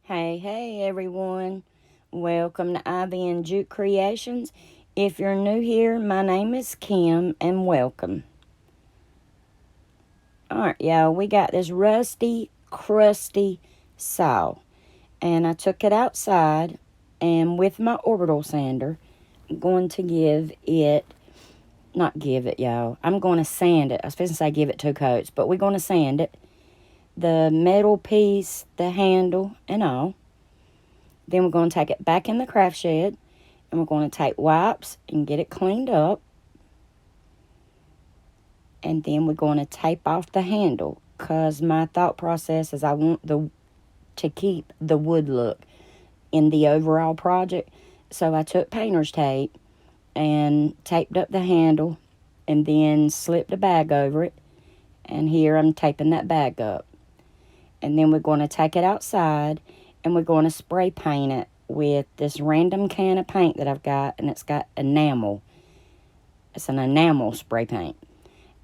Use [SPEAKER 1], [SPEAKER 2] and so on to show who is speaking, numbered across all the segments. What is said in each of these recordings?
[SPEAKER 1] Hey everyone. Welcome to Ivy and Juke Creations. If you're new here, my name is Kim and welcome. Alright, y'all, we got this rusty, crusty saw. And I took it outside and with my orbital sander, I'm going to I'm going to sand it. I was supposed to say give it 2 coats, but we're going to sand it. The metal piece, the handle, and all. Then we're going to take it back in the craft shed and we're going to take wipes and get it cleaned up. And then we're going to tape off the handle because my thought process is I want to keep the wood look in the overall project. So I took painter's tape and taped up the handle and then slipped a bag over it. And here I'm taping that bag up. And then we're going to take it outside and we're going to spray paint it with this random can of paint that I've got, and it's got enamel. It's an enamel spray paint.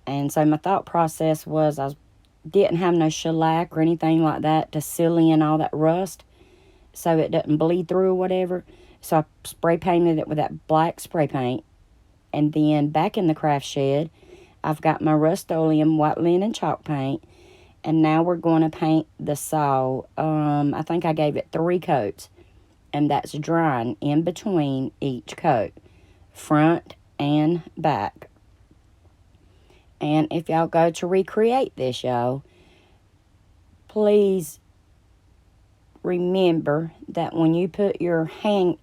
[SPEAKER 1] And so my thought process was I didn't have no shellac or anything like that to seal in all that rust so it doesn't bleed through or whatever. So I spray painted it with that black spray paint. And then back in the craft shed, I've got my Rust-Oleum white linen chalk paint. And now we're going to paint the saw. I think I gave it 3 coats. And that's drying in between each coat. Front and back. And if y'all go to recreate this, y'all, please remember that when you put your heat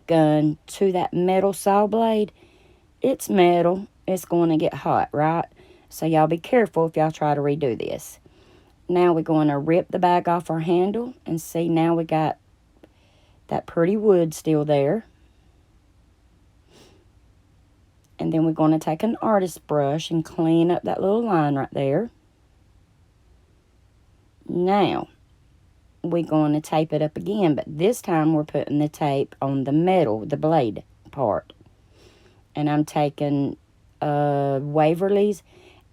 [SPEAKER 1] gun to that metal saw blade, it's metal. It's going to get hot, right? So y'all be careful if y'all try to redo this. Now we're going to rip the bag off our handle and see now we got that pretty wood still there. And then we're going to take an artist brush and clean up that little line right there. Now we're going to tape it up again, but this time we're putting the tape on the metal, the blade part. And I'm taking Waverly's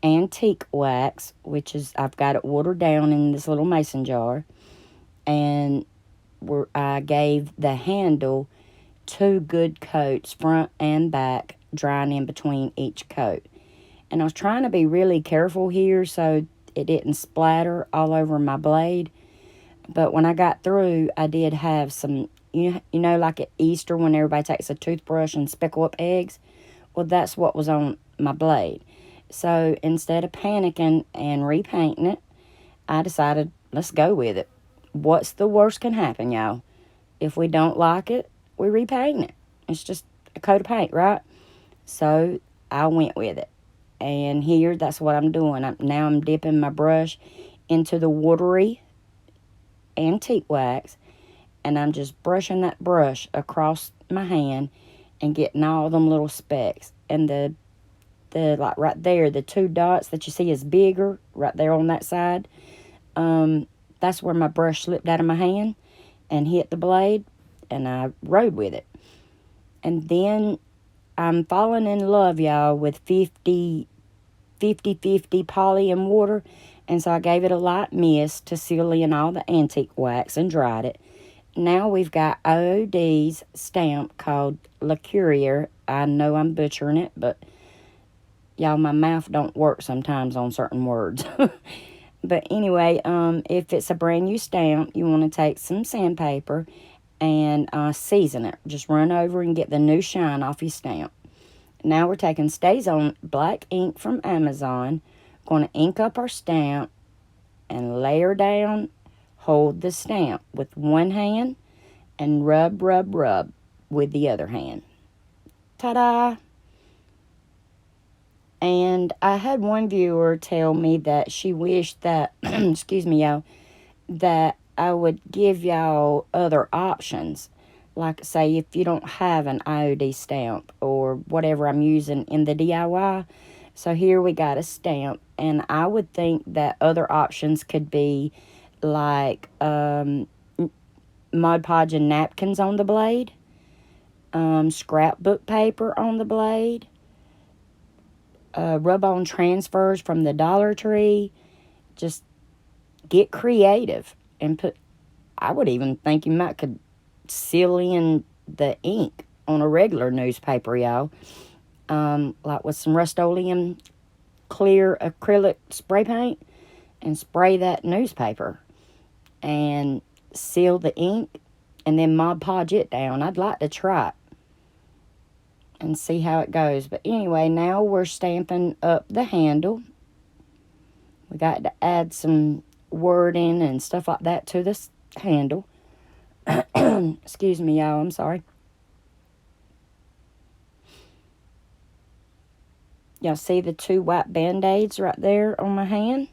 [SPEAKER 1] antique wax, which is I've got it watered down in this little mason jar, and I gave the handle 2 good coats, front and back, drying in between each coat. And I was trying to be really careful here so it didn't splatter all over my blade. But when I got through, I did have some, you know, like at Easter when everybody takes a toothbrush and speckle up eggs. Well, that's what was on my blade. So instead of panicking and repainting it, I decided, let's go with it. What's the worst can happen, y'all? If we don't like it, we repaint it. It's just a coat of paint, right? So I went with it. And here, that's what I'm doing. Now I'm dipping my brush into the watery antique wax. And I'm just brushing that brush across my hand and getting all them little specks. And the like right there, the 2 dots that you see is bigger right there on that side. That's where my brush slipped out of my hand and hit the blade, and I rode with it. And then I'm falling in love, y'all, with 50 poly and water, and so I gave it a light mist to seal in all the antique wax and dried it. Now we've got IOD's stamp called Le Courier. I know I'm butchering it, but y'all, my mouth don't work sometimes on certain words. But anyway, if it's a brand new stamp, you want to take some sandpaper and season it. Just run over and get the new shine off your stamp. Now we're taking Stays On black ink from Amazon. Going to ink up our stamp and layer down. Hold the stamp with one hand and rub with the other hand. Ta-da! And I had one viewer tell me that she wished that, excuse me, y'all, that I would give y'all other options. Like, say, if you don't have an IOD stamp or whatever I'm using in the DIY. So here we got a stamp. And I would think that other options could be like Mod Podge and napkins on the blade. Scrapbook paper on the blade. Rub-on transfers from the Dollar Tree. Just get creative and put I would even think you might could seal in the ink on a regular newspaper, y'all. Like with some Rust-Oleum clear acrylic spray paint, and spray that newspaper and seal the ink and then Mod Podge it down. I'd like to try it and see how it goes. But anyway, now we're stamping up the handle. We got to add some wording and stuff like that to this handle. Excuse me, y'all. I'm sorry. Y'all see the 2 white band-aids right there on my hand?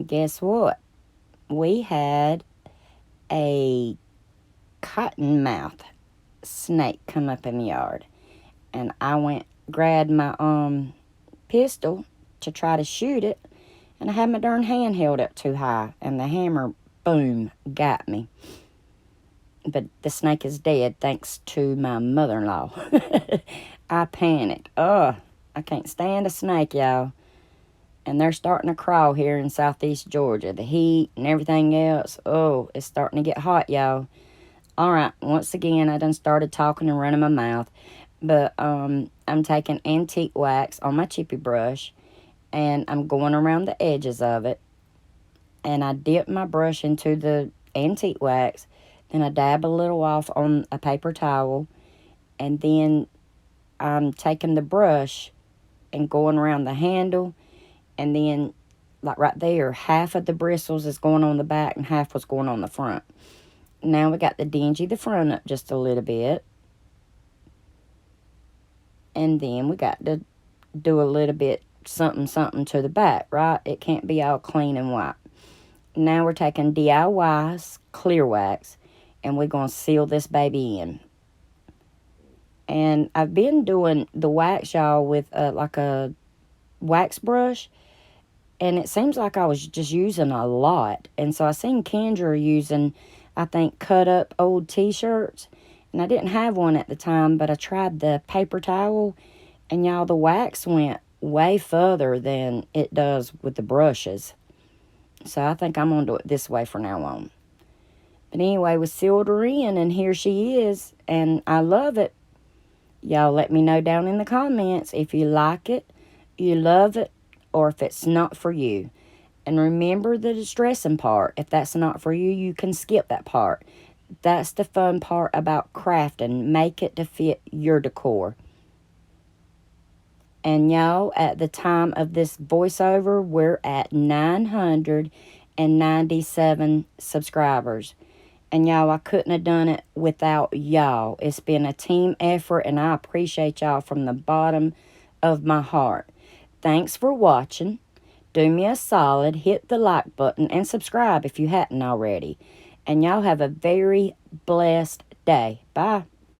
[SPEAKER 1] Guess what? We had a cottonmouth snake come up in the yard. And I grabbed my pistol to try to shoot it. And I had my darn hand held up too high. And the hammer, boom, got me. But the snake is dead thanks to my mother-in-law. I panicked. I can't stand a snake, y'all. And they're starting to crawl here in southeast Georgia. The heat and everything else. Oh, it's starting to get hot, y'all. Alright, once again, I done started talking and running my mouth. But I'm taking antique wax on my chippy brush. And I'm going around the edges of it. And I dip my brush into the antique wax. Then I dab a little off on a paper towel. And then I'm taking the brush and going around the handle. And then, like right there, half of the bristles is going on the back and half was going on the front. Now we got to dingy the front up just a little bit. And then we got to do a little bit something to the back, right? It can't be all clean and white. Now we're taking DIY's clear wax and we're going to seal this baby in. And I've been doing the wax, y'all, with like a wax brush. And it seems like I was just using a lot. And so I seen Kendra using, I think, cut up old t-shirts. And I didn't have one at the time, but I tried the paper towel. And y'all, the wax went way further than it does with the brushes. So I think I'm going to do it this way from now on. But anyway, we sealed her in, and here she is. And I love it. Y'all let me know down in the comments if you like it, you love it, or if it's not for you. And remember the distressing part. If that's not for you, you can skip that part. That's the fun part about crafting. Make it to fit your decor. And y'all, at the time of this voiceover, we're at 997 subscribers. And y'all, I couldn't have done it without y'all. It's been a team effort, and I appreciate y'all from the bottom of my heart. Thanks for watching. Do me a solid, hit the like button, and subscribe if you hadn't already. And y'all have a very blessed day. Bye.